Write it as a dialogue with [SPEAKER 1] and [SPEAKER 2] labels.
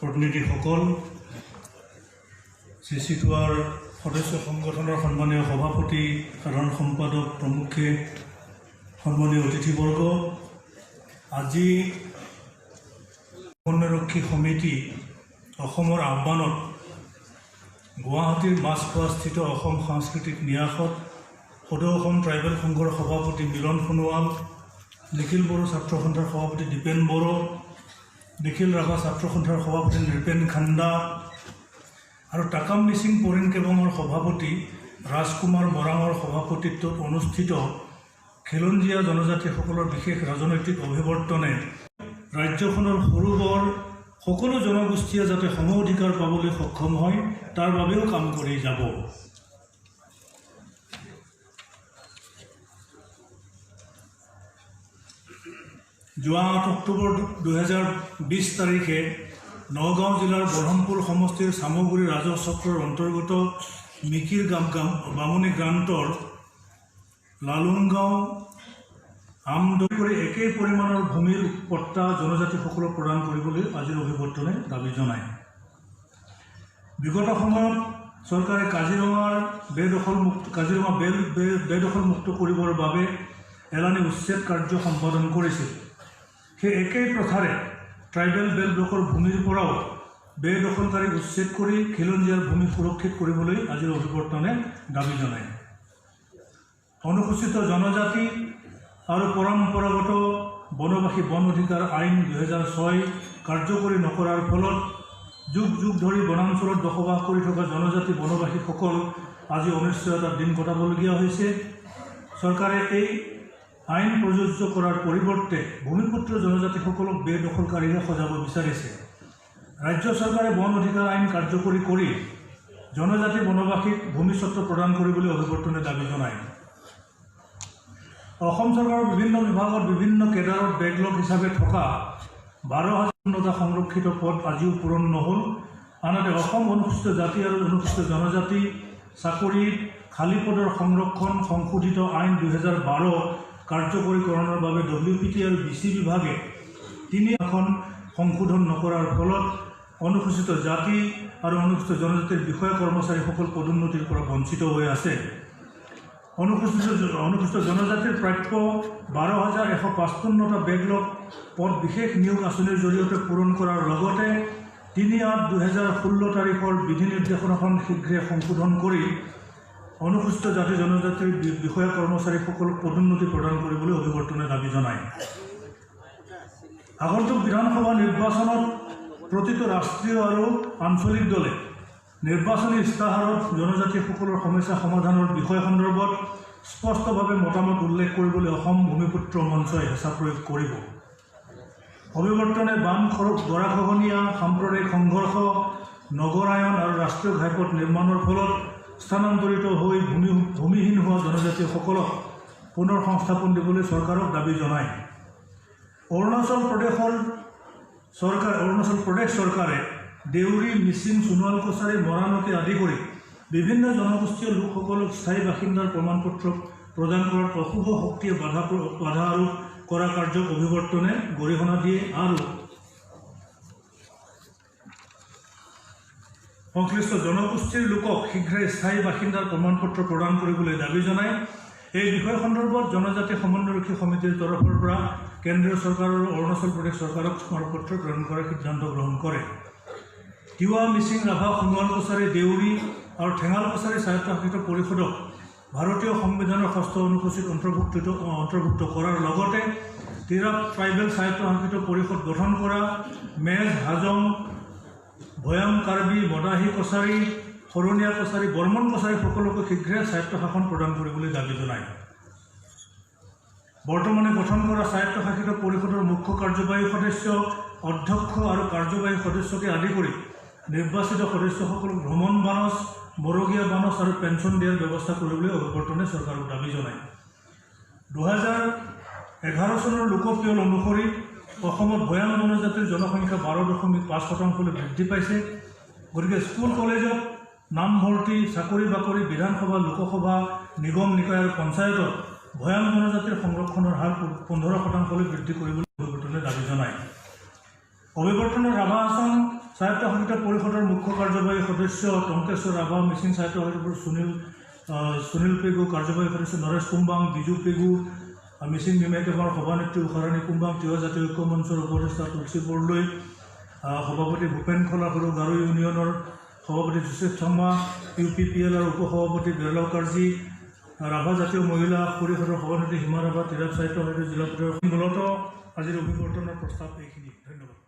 [SPEAKER 1] প্ৰতিনিধিসকল, CC2R সদস্য সংগঠনৰ সন্মানীয় সভাপতি, সাধাৰণ সম্পাদক প্ৰমুখে, সন্মানীয় অতিথিবৰ্গ, আজি সমন্বয়ৰক্ষী সমিতি অসমৰ আহ্বানত গুৱাহাটীৰ মাছখোৱাস্থিত অসম সাংস্কৃতিক ন্যাসত সদৌ অসম ট্ৰাইবেল সংঘৰ সভাপতি মিলন সোণোৱাল, নিখিল বড়ো ছাত্ৰ সন্থাৰ সভাপতি দীপেন বড়ো, নিখিল ৰাভা ছাত্ৰ সন্থাৰ সভাপতি নৃপেন খাণ্ডা আৰু টাকাম মিচিং পৰিণ কেবঙৰ সভাপতি ৰাজকুমাৰ মৰাঙৰ সভাপতিত্বত অনুষ্ঠিত খিলঞ্জীয়া জনজাতিসকলৰ বিশেষ ৰাজনৈতিক অভিৱৰ্তনে ৰাজ্যখনৰ সৰু বৰ সকলো জনগোষ্ঠীয়ে যাতে সম অধিকাৰ পাবলৈ সক্ষম হয় তাৰ বাবেও কাম কৰি যাব। যোৱা 8 অক্টোবৰ 2020 তাৰিখে নগাঁও জিলাৰ বৰহমপুৰ সমষ্টিৰ চামগুৰি ৰাজহ চক্ৰৰ অন্তৰ্গত মিকিৰ বামুণী গ্ৰান্টৰ লালুংগাঁও আমদৈ কৰি একেই পৰিমাণৰ ভূমিৰ পট্টা জনজাতিসকলক প্ৰদান কৰিবলৈ আজিৰ অভিৱৰ্তনে দাবী জনায়। বিগত সময়ত চৰকাৰে কাজিৰঙা বেদখলমুক্ত কৰিবৰ বাবে এলানি উচ্ছেদ কাৰ্য সম্পাদন কৰিছিল। সেই একেই প্ৰথাৰে ট্ৰাইবেল বেল্ট ব্লকৰ ভূমিৰ পৰাও বেদখলকাৰী উচ্ছেদ কৰি খিলঞ্জীয়াৰ ভূমি সুৰক্ষিত কৰিবলৈ আজিৰ অভিৱৰ্তনে দাবী জনায়। অনুসূচিত জনজাতি আৰু পৰম্পৰাগত বনবাসী বন অধিকাৰ আইন 2006 কাৰ্যকৰী নকৰাৰ ফলত যুগ যুগ ধৰি বনাঞ্চলত বসবাস কৰি থকা জনজাতি বনবাসীসকল আজি অনিশ্চয়তাৰ দিন কটাবলগীয়া হৈছে। চৰকাৰে এই আইন প্ৰযোজ্য কৰাৰ পৰিৱৰ্তে ভূমিপুত্ৰ জনজাতিসকলক বেদখলকাৰীৰে সজাব বিচাৰিছে। ৰাজ্য চৰকাৰে বন অধিকাৰ আইন কাৰ্যকৰী কৰি জনজাতি বনবাসীক ভূমিস্বত্ব প্ৰদান কৰিবলৈ অভিৱৰ্তনে দাবী জনায়। অসম চৰকাৰৰ বিভিন্ন বিভাগত বিভিন্ন কেডাৰত বেকলগ হিচাপে থকা 12,000টা সংৰক্ষিত পদ আজিও পূৰণ নহ'ল। আনহাতে অসম অনুসূচিত জাতি আৰু অনুসূচিত জনজাতি চাকৰিত খালী পদৰ সংৰক্ষণ সংশোধিত আইন 2012 কাৰ্যকৰীকৰণৰ বাবে WPT আৰু BC বিভাগে 3খন সংশোধন নকৰাৰ ফলত অনুসূচিত জাতি আৰু অনুসূচিত জনজাতিৰ বিষয়া কৰ্মচাৰীসকল পদোন্নতিৰ পৰা বঞ্চিত হৈ আছে। অনুসূচিত জনজাতিৰ প্ৰাপ্য 12,155টা বেকলগ পদ বিশেষ নিয়োগ আঁচনিৰ জৰিয়তে পূৰণ কৰাৰ লগতে 3/8/2016 তাৰিখৰ বিধি নিৰ্দেশনাখন শীঘ্ৰে সংশোধন কৰি অনুসূচিত জাতি জনজাতিৰ বিষয়া কৰ্মচাৰীসকলক পদোন্নতি প্ৰদান কৰিবলৈ অভিৱৰ্তনে দাবী জনায়। আগন্তুক বিধানসভা নিৰ্বাচনত প্ৰতিটো ৰাষ্ট্ৰীয় আৰু আঞ্চলিক দলে নিৰ্বাচনী ইস্তাহাৰত জনজাতিসকলৰ সমস্যা সমাধানৰ বিষয় সন্দৰ্ভত স্পষ্টভাৱে মতামত উল্লেখ কৰিবলৈ অসম ভূমিপুত্ৰ মঞ্চই হেঁচা প্ৰয়োগ কৰিব। অভিৱৰ্তনে বান গৰাখহনীয়া, সাম্প্ৰদায়িক সংঘৰ্ষ, নগৰায়ন আৰু ৰাষ্ট্ৰীয় ঘাইপথ নিৰ্মাণৰ ফলত স্থানান্তৰিত হৈ ভূমিহীন হোৱা জনজাতিসকলক পুনৰ সংস্থাপন দিবলৈ চৰকাৰক দাবী জনায়। অৰুণাচল প্ৰদেশ চৰকাৰে দেউৰী, মিচিং, সোণোৱাল কছাৰী, মৰাণকে আদি কৰি বিভিন্ন জনগোষ্ঠীয় লোকসকলক স্থায়ী বাসিন্দাৰ প্ৰমাণপত্ৰ প্ৰদান কৰাত অশুভ শক্তিয়ে বাধা আৰোপ কৰা কাৰ্যক অভিৱৰ্তনে গৰিহণা দিয়ে আৰু সংশ্লিষ্ট জনগোষ্ঠীৰ লোকক শীঘ্ৰে স্থায়ী বাসিন্দাৰ প্ৰমাণপত্ৰ প্ৰদান কৰিবলৈ দাবী জনায়। এই বিষয় সন্দৰ্ভত জনজাতি সমন্বয়ৰক্ষী সমিতিৰ তৰফৰ পৰা কেন্দ্ৰীয় চৰকাৰ আৰু অৰুণাচল প্ৰদেশ চৰকাৰক স্মাৰকপত্ৰ প্ৰেৰণ কৰাৰ সিদ্ধান্ত গ্ৰহণ কৰে। তিৱা, মিচিং, ৰাভা, সোণোৱাল কছাৰী, দেউৰী আৰু ঠেঙাল কছাৰী স্বায়ত্তশাসিত পৰিষদক ভাৰতীয় সংবিধানৰ 6ষ্ঠ অনুসূচীত অন্তৰ্ভুক্ত কৰাৰ লগতে তিৰাপ ট্ৰাইবেল স্বায়ত্তশাসিত পৰিষদ গঠন কৰা মেজ, হাজং, ভৈয়াম, কাৰ্বি, মদাহী কছাৰী, শৰণীয়া কছাৰী, বৰ্মন কছাৰীসকলকো শীঘ্ৰে স্বায়ত্তশাসন প্ৰদান কৰিবলৈ দাবী জনায়। বৰ্তমানে গঠন কৰা স্বায়ত্তশাসিত পৰিষদৰ মুখ্য কাৰ্যবাহী সদস্য, অধ্যক্ষ আৰু কাৰ্যবাহী সদস্যকে আদি কৰি নিৰ্বাচিত সদস্যসকলক ভ্ৰমণ বানচ, মৰগীয়া বানচ আৰু পেঞ্চন দিয়াৰ ব্যৱস্থা কৰিবলৈ অভিৱৰ্তনে চৰকাৰক দাবী জনায়। 2011 চনৰ লোকপিয়ল অনুসৰি অসমত ভৈয়াম জনজাতিৰ জনসংখ্যা 12.5% বৃদ্ধি পাইছে। গতিকে স্কুল কলেজত নামভৰ্তি, চাকৰি বাকৰি, বিধানসভা, লোকসভা, নিগম নিকায় আৰু পঞ্চায়তত ভৈয়াম জনজাতিৰ সংৰক্ষণৰ হাৰ 15% বৃদ্ধি কৰিবলৈ অভিৱৰ্তনে দাবী জনায়। অভিৱৰ্তনৰ ৰাভা আসাম স্বায়ত্ত শাসিত পৰিষদৰ মুখ্য কাৰ্যবাহী সদস্য টংকেশ্বৰ ৰাভা, মিচিং স্বায়ত্ত শাসিত সুনীল পেগু, কাৰ্যবাহী সদস্য নৰেশ কুম্বাং, বিজু পেগু, মিচিং নিমেকেমৰ সভানেত্ৰী উষাৰাণী কুম্বাং, তিৱা জাতীয় ঐক্য মঞ্চৰ উপদেষ্টা তুলসী বৰদলৈ, সভাপতি ভূপেন খলাসৰু, গাৰো ইউনিয়নৰ সভাপতি যোচেফ চাম্মা, UPPLৰ উপসভাপতি বেৰলাও কাৰ্জী, ৰাভা জাতীয় মহিলা পৰিষদৰ সভানেত্ৰী হিমা ৰাভা, তিৰাপ স্বায়ত্ত শাসিত জিলা মূলতঃ আজিৰ অভিৱৰ্তনৰ প্ৰস্তাৱ এইখিনি। ধন্যবাদ।